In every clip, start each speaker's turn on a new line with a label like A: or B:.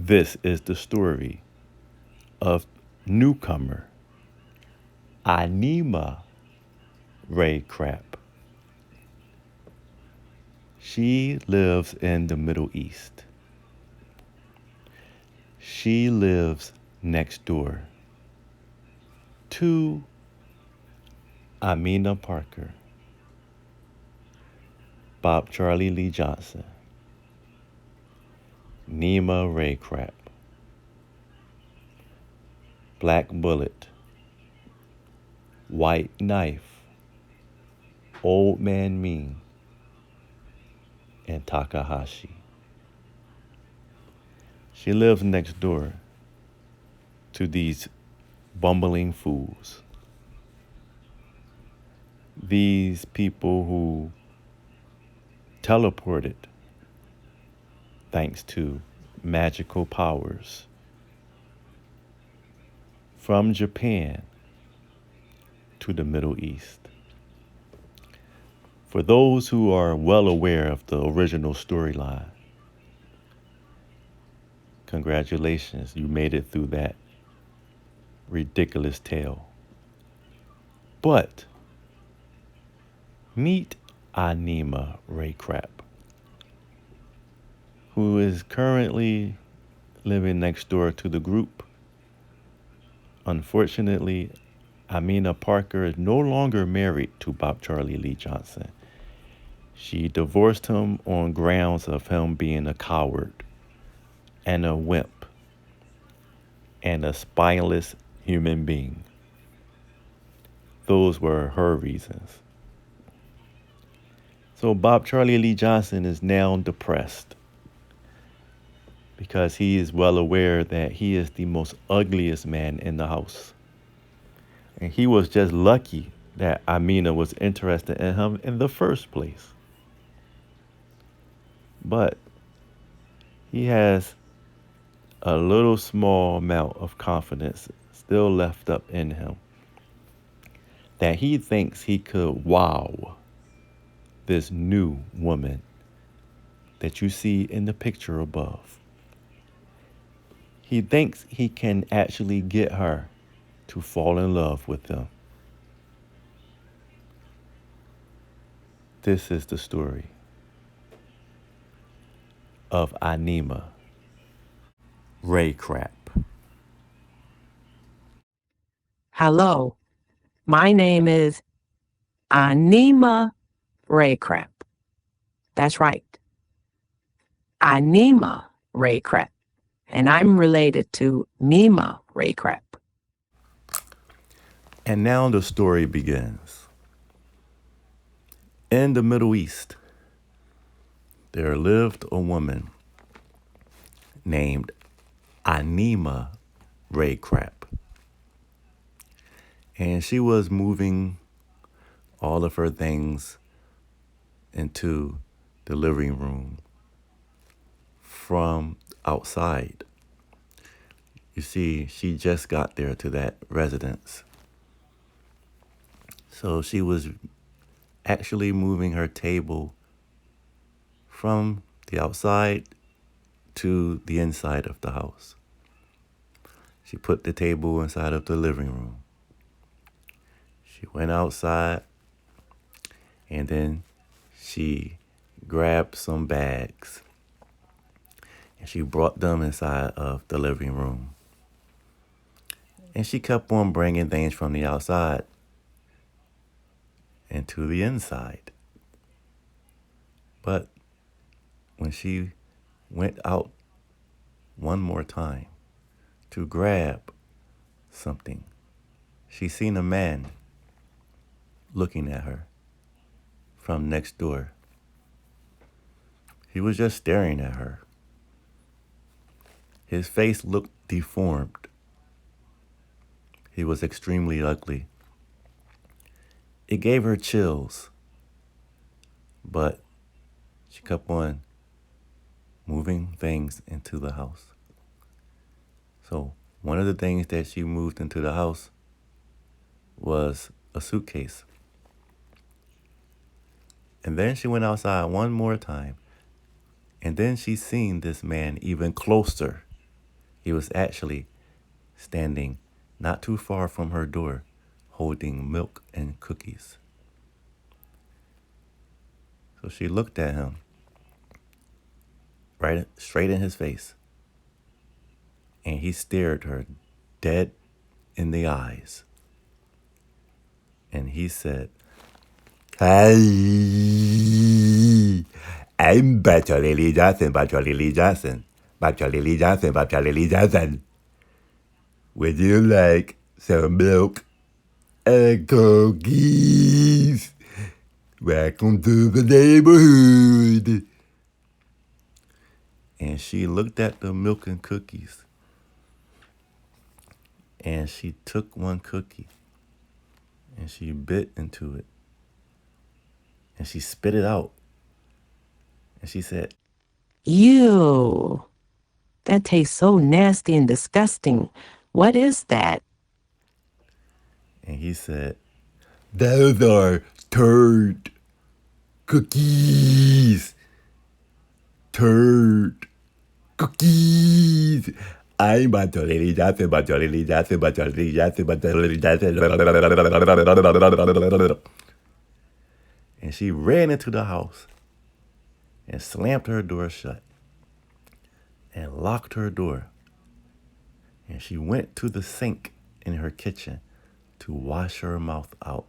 A: This is the story of newcomer Anima Rekrap. She lives in the Middle East. She lives next door to Amina Parker, Bob Charlie Lee Johnson, Nima Rekrap, Black Bullet, White Knife, Old Man Mean, and Takahashi. She lives next door to these bumbling fools. These people who teleported thanks to magical powers from Japan to the Middle East. For those who are well aware of the original storyline, congratulations, you made it through that ridiculous tale. But meet Anima Rekrap, who is currently living next door to the group. Unfortunately, Amina Parker is no longer married to Bob Charlie Lee Johnson. She divorced him on grounds of him being a coward and a wimp and a spineless human being. Those were her reasons. So Bob Charlie Lee Johnson is now depressed because he is well aware that he is the most ugliest man in the house. And he was just lucky that Amina was interested in him in the first place. But he has a little small amount of confidence still left up in him that he thinks he could wow this new woman that you see in the picture above. He thinks he can actually get her to fall in love with him. This is the story of Anima Rekrap.
B: Hello, my name is Anima Rekrap. That's right. Anima Rekrap. And I'm related to Nima Rekrap.
A: And now the story begins. In the Middle East, there lived a woman named Anima Rekrap. And she was moving all of her things into the living room from outside. You see, she just got there to that residence. So she was actually moving her table from the outside to the inside of the house. She put the table inside of the living room. She went outside and then she grabbed some bags and she brought them inside of the living room. And she kept on bringing things from the outside into the inside. But when she went out one more time to grab something, she seen a man looking at her from next door. He was just staring at her. His face looked deformed. He was extremely ugly. It gave her chills, but she kept on moving things into the house. So one of the things that she moved into the house was a suitcase. And then she went outside one more time. And then she seen this man even closer He was actually standing not too far from her door, holding milk and cookies. So she looked at him, right straight in his face, and he stared her dead in the eyes. And he said, "Hi, I'm Bachelor Lee Johnson, Bachelor Lee Johnson, Bachelor Lee Johnson, Bachelor Lee Johnson. Would you like some milk and cookies? Welcome to the neighborhood." And she looked at the milk and cookies. And she took one cookie. And she bit into it. And she spit it out. And she said,
B: Ew. That tastes so nasty and disgusting. What is that?
A: and he said, "Those are turd cookies. Turd cookies. I'm Bachelor Johnson, Bachelor Johnson, Bachelor Johnson, Bachelor Johnson." And she ran into the house and slammed her door shut and locked her door. And she went to the sink in her kitchen to wash her mouth out.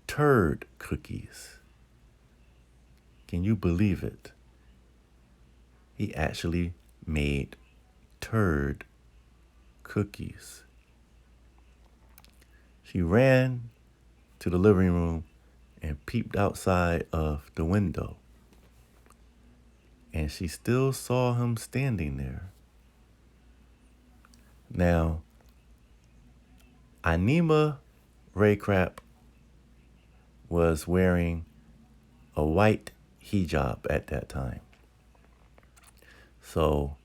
A: Turd cookies. Can you believe it? He actually made turd cookies. She ran to the living room and peeped outside of the window. And she still saw him standing there. Now, Anima Rekrap was wearing a white hijab at that time. So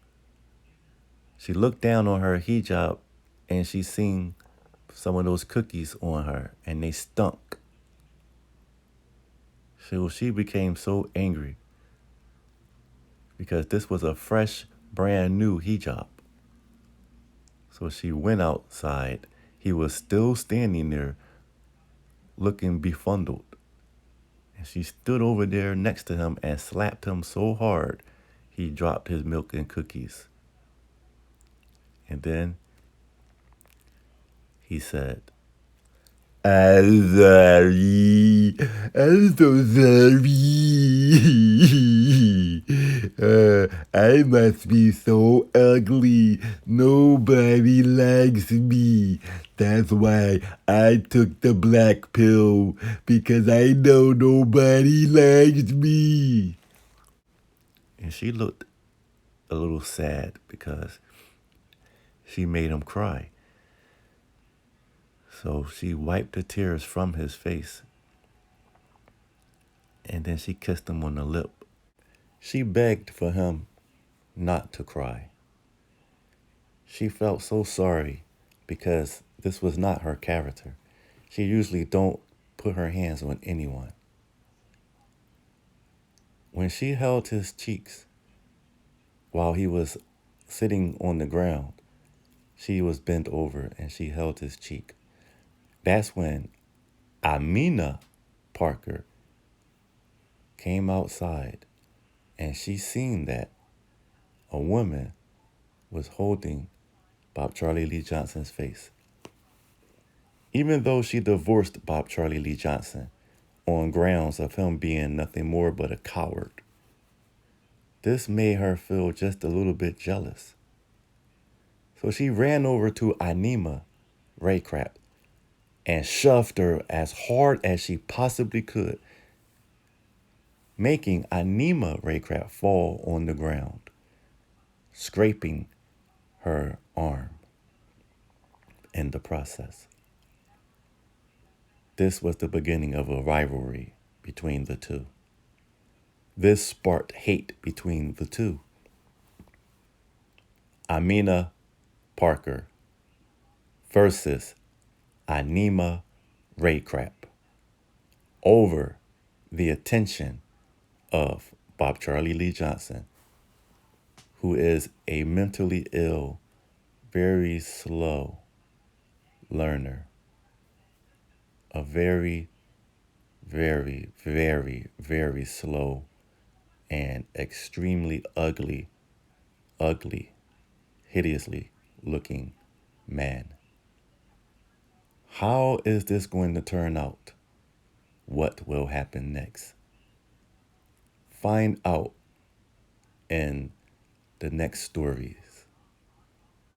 A: she looked down on her hijab and she seen some of those cookies on her and they stunk. So she became so angry because this was a fresh, brand new hijab. So she went outside. He was still standing there looking befuddled. And she stood over there next to him and slapped him so hard he dropped his milk and cookies. And then he said, "I'm sorry. I'm so sorry. I must be so ugly. Nobody likes me. That's why I took the black pill, because I know nobody likes me." And she looked a little sad because she made him cry. So she wiped the tears from his face. And then she kissed him on the lip. She begged for him not to cry. She felt so sorry because this was not her character. She usually don't put her hands on anyone. When she held his cheeks while he was sitting on the ground, she was bent over and she held his cheek. That's when Anima Parker came outside and she seen that a woman was holding Bob Charlie Lee Johnson's face. Even though she divorced Bob Charlie Lee Johnson on grounds of him being nothing more but a coward, this made her feel just a little bit jealous. So she ran over to Anima Rekrap and shoved her as hard as she possibly could, making Anima Rekrap fall on the ground, scraping her arm in the process. This was the beginning of a rivalry between the two. This sparked hate between the two. Anima Parker versus Anima Rekrap over the attention of Bob Charlie Lee Johnson, who is a mentally ill, very slow learner, a very, very, very, very slow and extremely ugly, hideously looking man. How is this going to turn out? What will happen next? Find out in the next story